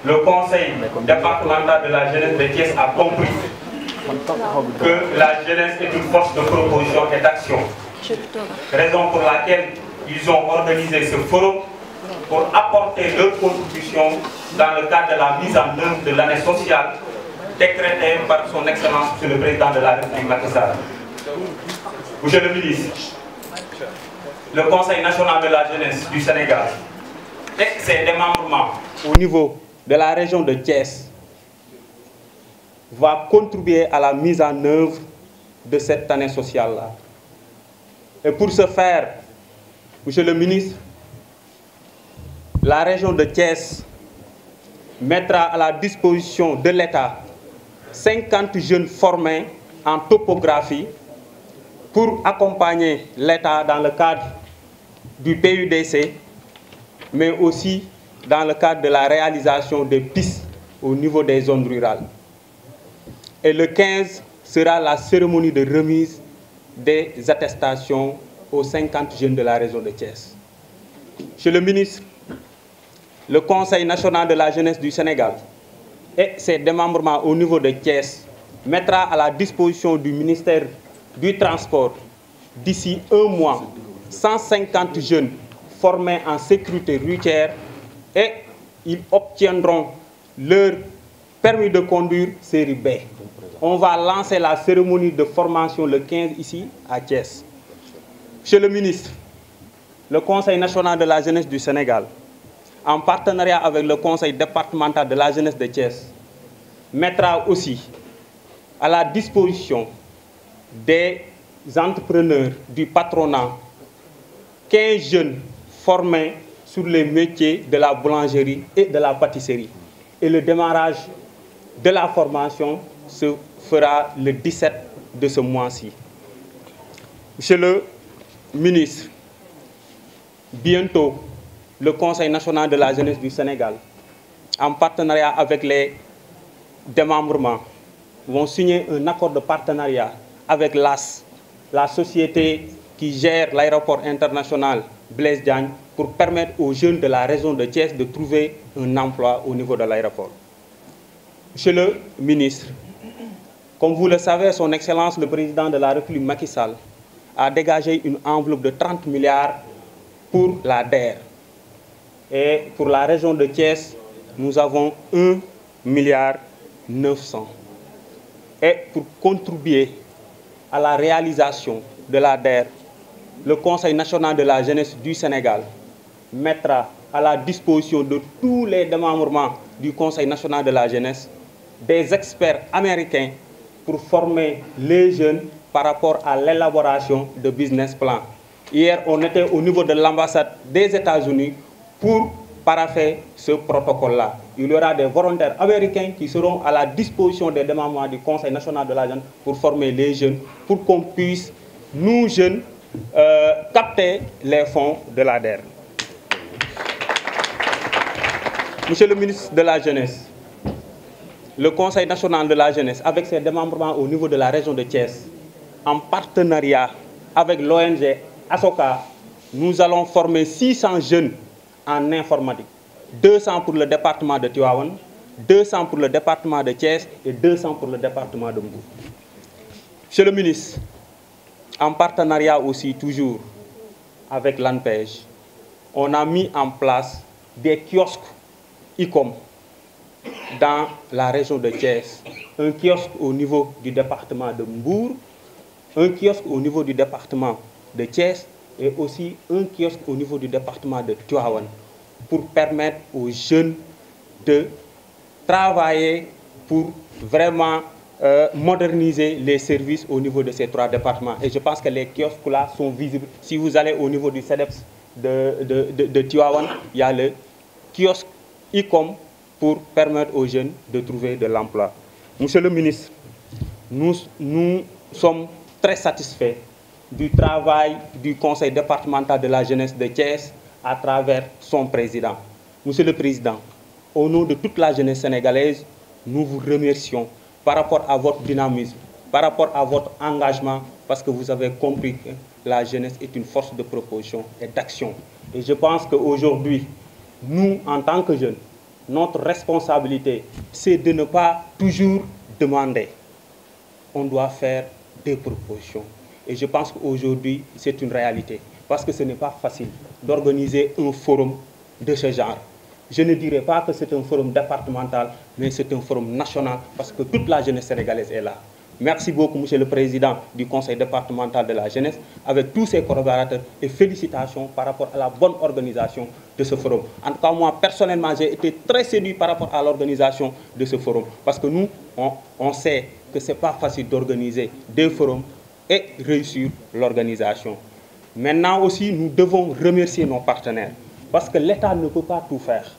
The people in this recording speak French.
le conseil départemental de la jeunesse de Thiès a compris que la jeunesse est une force de proposition et d'action. Raison pour laquelle ils ont organisé ce forum pour apporter leur contribution dans le cadre de la mise en œuvre de l'année sociale décrétée par son Excellence Monsieur le Président de la République Macky Sall. Monsieur le ministre, le Conseil national de la jeunesse du Sénégal et ses démembrements au niveau de la région de Thiès va contribuer à la mise en œuvre de cette année sociale-là. Et pour ce faire, Monsieur le ministre, la région de Thiès mettra à la disposition de l'État 50 jeunes formés en topographie pour accompagner l'État dans le cadre du PUDC, mais aussi dans le cadre de la réalisation des pistes au niveau des zones rurales. Et le 15 sera la cérémonie de remise des attestations aux 50 jeunes de la région de Thiès. Monsieur le ministre, le Conseil national de la jeunesse du Sénégal et ses démembrements au niveau de Thiès mettra à la disposition du ministère du Transport d'ici un mois 150 jeunes formés en sécurité routière et ils obtiendront leur permis de conduire série B. On va lancer la cérémonie de formation le 15 ici à Thiès. Monsieur le ministre, le Conseil national de la jeunesse du Sénégal, en partenariat avec le Conseil départemental de la jeunesse de Thiès, mettra aussi à la disposition des entrepreneurs du patronat 15 jeunes formés sur les métiers de la boulangerie et de la pâtisserie. Et le démarrage de la formation se fera le 17 de ce mois-ci. Monsieur le ministre, bientôt, le Conseil national de la jeunesse du Sénégal, en partenariat avec les démembrements, vont signer un accord de partenariat avec l'AS, la société qui gère l'aéroport international Blaise Diagne, pour permettre aux jeunes de la région de Thiès de trouver un emploi au niveau de l'aéroport. Monsieur le ministre, comme vous le savez, son Excellence le Président de la République Macky Sall a dégagé une enveloppe de 30 milliards pour la DER. Et pour la région de Thiès, nous avons 1,9 milliard. Et pour contribuer à la réalisation de la DER, le Conseil national de la jeunesse du Sénégal mettra à la disposition de tous les démembrements du Conseil national de la jeunesse des experts américains pour former les jeunes par rapport à l'élaboration de business plans. Hier, on était au niveau de l'ambassade des États-Unis pour paraffer ce protocole-là. Il y aura des volontaires américains qui seront à la disposition des démembrements du Conseil national de la jeunesse pour former les jeunes, pour qu'on puisse, nous jeunes, capter les fonds de la DER. Monsieur le ministre de la Jeunesse, le Conseil national de la jeunesse, avec ses démembrements au niveau de la région de Thiès, en partenariat avec l'ONG ASOCA, nous allons former 600 jeunes en informatique. 200 pour le département de Tivaouane, 200 pour le département de Thiès et 200 pour le département de Mbour. Monsieur le ministre, en partenariat aussi toujours avec l'ANPEJ, on a mis en place des kiosques ICOM dans la région de Thiès. Un kiosque au niveau du département de Mbour, un kiosque au niveau du département de Thiès et aussi un kiosque au niveau du département de Tivaouane pour permettre aux jeunes de travailler pour vraiment moderniser les services au niveau de ces 3 départements. Et je pense que les kiosques-là sont visibles. Si vous allez au niveau du CEDEPS de Tivaouane, il y a le kiosque ICOM pour permettre aux jeunes de trouver de l'emploi. Monsieur le ministre, nous sommes très satisfaits du travail du Conseil départemental de la jeunesse de Thiès à travers son président. Monsieur le Président, au nom de toute la jeunesse sénégalaise, nous vous remercions par rapport à votre dynamisme, par rapport à votre engagement, parce que vous avez compris que la jeunesse est une force de proposition et d'action. Et je pense qu'aujourd'hui, nous, en tant que jeunes, notre responsabilité, c'est de ne pas toujours demander. On doit faire des propositions. Et je pense qu'aujourd'hui, c'est une réalité. Parce que ce n'est pas facile d'organiser un forum de ce genre. Je ne dirais pas que c'est un forum départemental, mais c'est un forum national, parce que toute la jeunesse sénégalaise est là. Merci beaucoup, Monsieur le Président du Conseil départemental de la jeunesse, avec tous ses collaborateurs, et félicitations par rapport à la bonne organisation de ce forum. En tout cas, moi, personnellement, j'ai été très séduit par rapport à l'organisation de ce forum, parce que nous, on sait que ce n'est pas facile d'organiser des forums et réussir l'organisation. Maintenant aussi, nous devons remercier nos partenaires, parce que l'État ne peut pas tout faire.